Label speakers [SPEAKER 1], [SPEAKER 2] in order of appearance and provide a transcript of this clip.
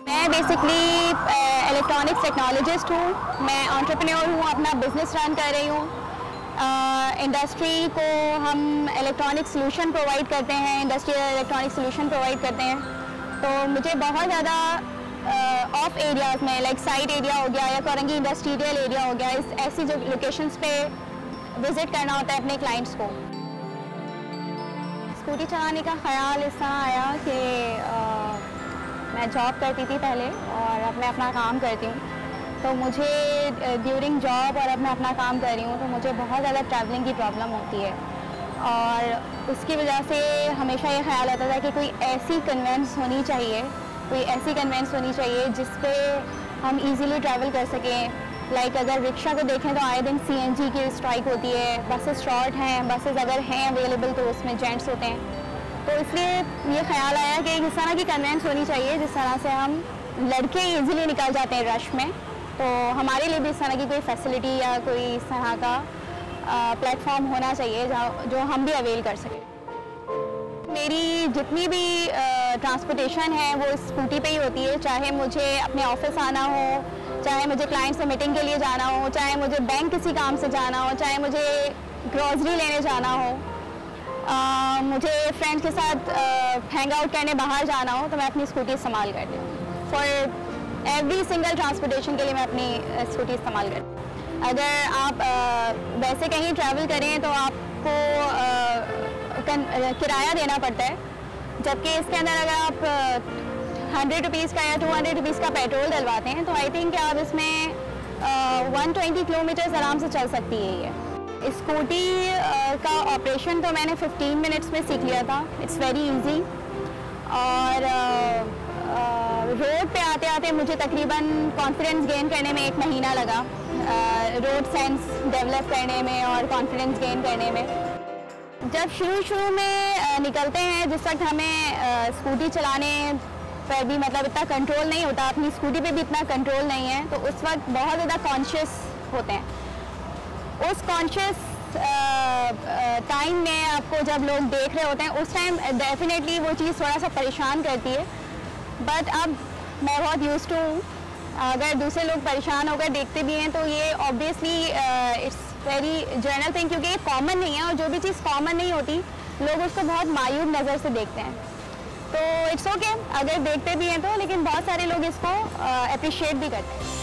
[SPEAKER 1] मैं basically electronics technologist हूँ। मैं एंटरप्रेन्योर हूँ, अपना बिजनेस रन कर रही हूँ। इंडस्ट्री को हम इलेक्ट्रॉनिक सोल्यूशन प्रोवाइड करते हैं, इंडस्ट्रियल इलेक्ट्रॉनिक सोल्यूशन प्रोवाइड करते हैं। तो मुझे बहुत ज़्यादा ऑफ एरियाज़ में लाइक साइट एरिया हो गया या कोरंगी इंडस्ट्रियल एरिया हो गया, इस ऐसी जो लोकेशंस पे विज़िट करना होता है अपने क्लाइंट्स को। स्कूटी चलाने का ख्याल इस तरह आया कि मैं जॉब करती थी पहले और अब मैं अपना काम करती हूँ। तो मुझे ड्यूरिंग जॉब और अब मैं अपना काम कर रही हूँ तो मुझे बहुत ज़्यादा ट्रैवलिंग की प्रॉब्लम होती है और उसकी वजह से हमेशा ये ख्याल आता था कि कोई ऐसी कन्वेंस होनी चाहिए, जिस पे हम इजीली ट्रैवल कर सकें। लाइक अगर रिक्शा को देखें तो आए दिन सीएनजी की स्ट्राइक होती है, बसेस शॉर्ट हैं, बसेस अगर हैं अवेलेबल तो उसमें जेंट्स होते हैं। तो इसलिए ये ख्याल आया कि इस तरह की कन्वेंस होनी चाहिए जिस तरह से हम लड़के ईजिली निकल जाते हैं रश में, तो हमारे लिए भी इस तरह की कोई फैसिलिटी या कोई इस तरह का प्लेटफॉर्म होना चाहिए जो हम भी अवेल कर सकें। मेरी जितनी भी ट्रांसपोर्टेशन है वो स्कूटी पे ही होती है, चाहे मुझे अपने ऑफिस आना हो, चाहे मुझे क्लाइंट से मीटिंग के लिए जाना हो, चाहे मुझे बैंक किसी काम से जाना हो, चाहे मुझे ग्रॉसरी लेने जाना हो, मुझे फ्रेंड्स के साथ हैंग आउट करने बाहर जाना हो, तो मैं अपनी स्कूटी इस्तेमाल करती हूँ। फॉर एवरी सिंगल ट्रांसपोर्टेशन के लिए मैं अपनी स्कूटी इस्तेमाल करती हूँ। अगर आप वैसे कहीं ट्रैवल करें तो आपको किराया देना पड़ता है, जबकि इसके अंदर अगर आप 100 रुपीज़ का या 200 रुपीज़ का पेट्रोल डलवाते हैं तो आई थिंक आप इसमें 120 किलोमीटर्स आराम से चल सकती है ये। स्कूटी का ऑपरेशन तो मैंने 15 मिनट्स में सीख लिया था, इट्स वेरी इजी। और रोड पे आते आते मुझे तकरीबन कॉन्फिडेंस गेन करने में 1 महीना लगा, रोड सेंस डेवलप करने में और कॉन्फिडेंस गेन करने में। जब शुरू में निकलते हैं, जिस वक्त हमें स्कूटी चलाने पर भी मतलब इतना कंट्रोल नहीं होता, अपनी स्कूटी पे भी इतना कंट्रोल नहीं है, तो उस वक्त बहुत ज़्यादा कॉन्शियस होते हैं। उस कॉन्शियस टाइम में आपको जब लोग देख रहे होते हैं उस टाइम डेफिनेटली वो चीज़ थोड़ा सा परेशान करती है, बट अब मैं बहुत यूज्ड हूँ। अगर दूसरे लोग परेशान होकर देखते भी हैं तो ये obviously it's very general thing, क्योंकि ये कॉमन नहीं है और जो भी चीज़ कॉमन नहीं होती लोग उसको बहुत मायूब नज़र से देखते हैं। तो इट्स ओके अगर देखते भी हैं तो, लेकिन बहुत सारे लोग इसको अप्रिशिएट भी करते हैं।